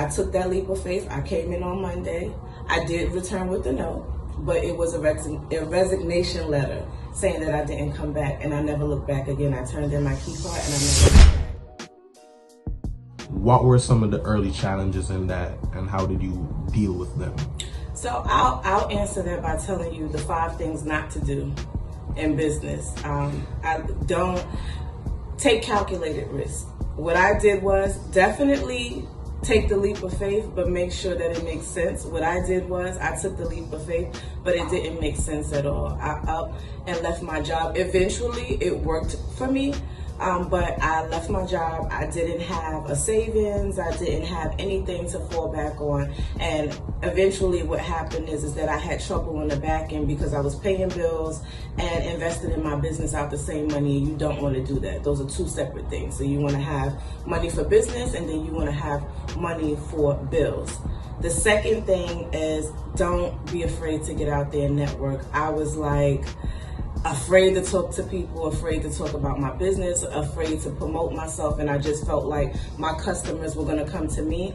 I took that leap of faith. I came in on Monday. I did return with the note, but it was a resignation letter saying that I didn't come back, and I never looked back again. I turned in my key card and I never looked back. What were some of the early challenges in that, and how did you deal with them? So I'll answer that by telling you the 5 things not to do in business. I don't take calculated risks. What I did was definitely take the leap of faith, but make sure that it makes sense. What I did was I took the leap of faith, but it didn't make sense at all. I up and left my job. Eventually, it worked for me, but I left my job. I didn't have a savings. I didn't have anything to fall back on. And eventually what happened is that I had trouble on the back end because I was paying bills and invested in my business out the same money. And you don't want to do that. Those are 2 separate things. So you want to have money for business, and then you want to have money for bills. The second thing is don't be afraid to get out there and network. I was like, afraid to talk to people, afraid to talk about my business, afraid to promote myself, and I just felt like my customers were going to come to me,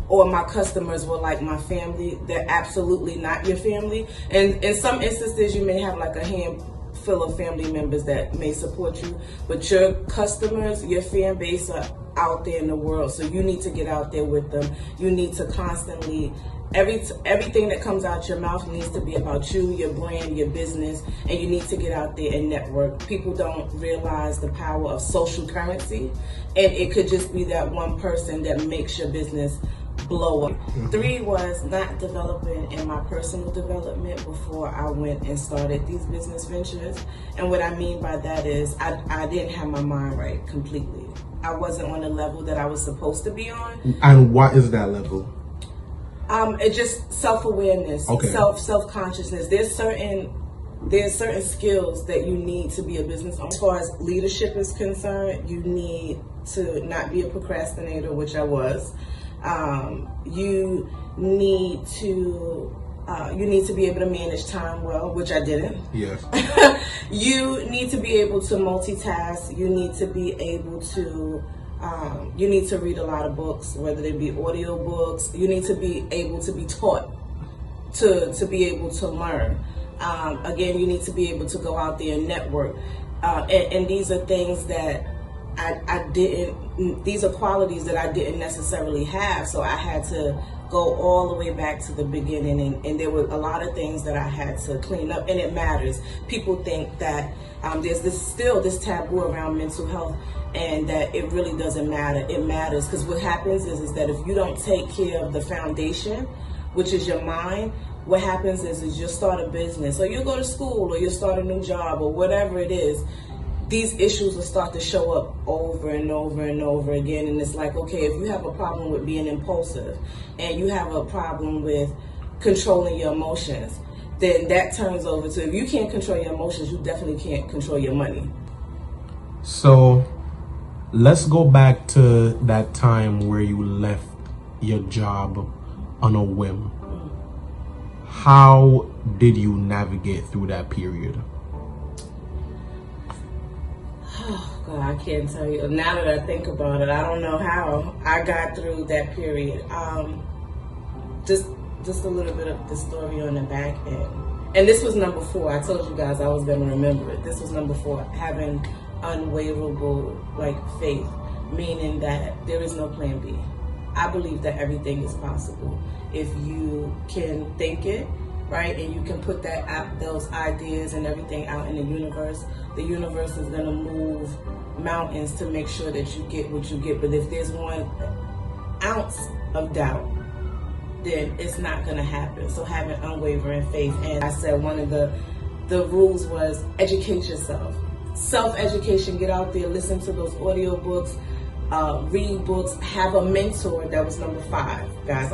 or my customers were like my family. They're absolutely not your family. And in some instances, you may have like a handful of family members that may support you, but your customers, your fan base are out there in the world, so you need to get out there with them. You need to constantly everything that comes out your mouth needs to be about you, your brand, your business, and you need to get out there and network. People don't realize the power of social currency, and it could just be that one person that makes your business blow up. 3 was not developing in my personal development before I went and started these business ventures. And what I mean by that is I didn't have my mind right completely. I wasn't on the level that I was supposed to be on. And what is that level? It's just self-awareness, okay. self-consciousness. There's certain skills that you need to be a business owner. As far as leadership is concerned, you need to not be a procrastinator, which I was. You need to be able to manage time well, which I didn't. Yes. You need to be able to multitask. You need to be able to you need to read a lot of books, whether they be audio books. You need to be able to be taught to be able to learn. Again, you need to be able to go out there and network. And these are things that I didn't, these are qualities that I didn't necessarily have. So I had to go all the way back to the beginning, and there were a lot of things that I had to clean up, and it matters. People think that there's this taboo around mental health, and that it really doesn't matter. It matters, because what happens is that if you don't take care of the foundation, which is your mind, what happens is you'll start a business, or you'll go to school, or you'll start a new job, or whatever it is. These issues will start to show up over and over and over again. And it's like, okay, if you have a problem with being impulsive, and you have a problem with controlling your emotions, then that turns over to, if you can't control your emotions, you definitely can't control your money. So let's go back to that time where you left your job on a whim. How did you navigate through that period? Oh God, I can't tell you. Now that I think about it, I don't know how I got through that period. Just a little bit of the story on the back end. And this was number 4. I told you guys I was going to remember it. This was number 4, having unwaverable faith, meaning that there is no plan B. I believe that everything is possible if you can think it, right? And you can put that out, those ideas and everything out in the universe. The universe is going to move mountains to make sure that you get what you get. But if there's 1 ounce of doubt, then it's not going to happen. So having unwavering faith. And I said one of the rules was educate yourself. Self-education, get out there, listen to those audio books, read books, have a mentor. That was number 5, guys.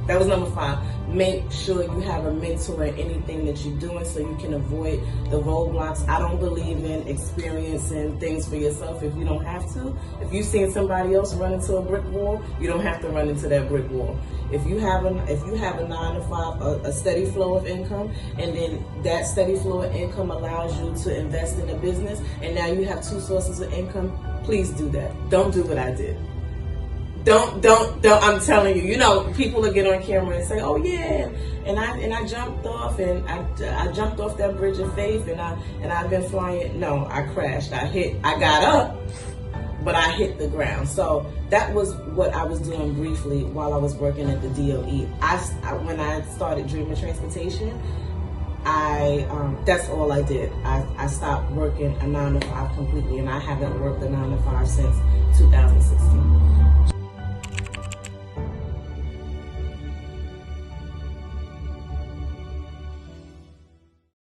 That was number 5. Make sure you have a mentor in anything that you're doing so you can avoid the roadblocks. I don't believe in experiencing things for yourself if you don't have to. If you've seen somebody else run into a brick wall, you don't have to run into that brick wall. If you have a 9 to 5, a steady flow of income, and then that steady flow of income allows you to invest in a business, and now you have 2 sources of income, please do that. Don't do what I did. Don't. I'm telling you. You know, people will get on camera and say, "Oh yeah," and I jumped off, and I jumped off that bridge of faith, and I've been flying. No, I crashed. I got up, but I hit the ground. So that was what I was doing briefly while I was working at the DOE. When I started Dreamer Transportation, that's all I did. I stopped working a 9 to 5 completely, and I haven't worked a 9 to 5 since 2016.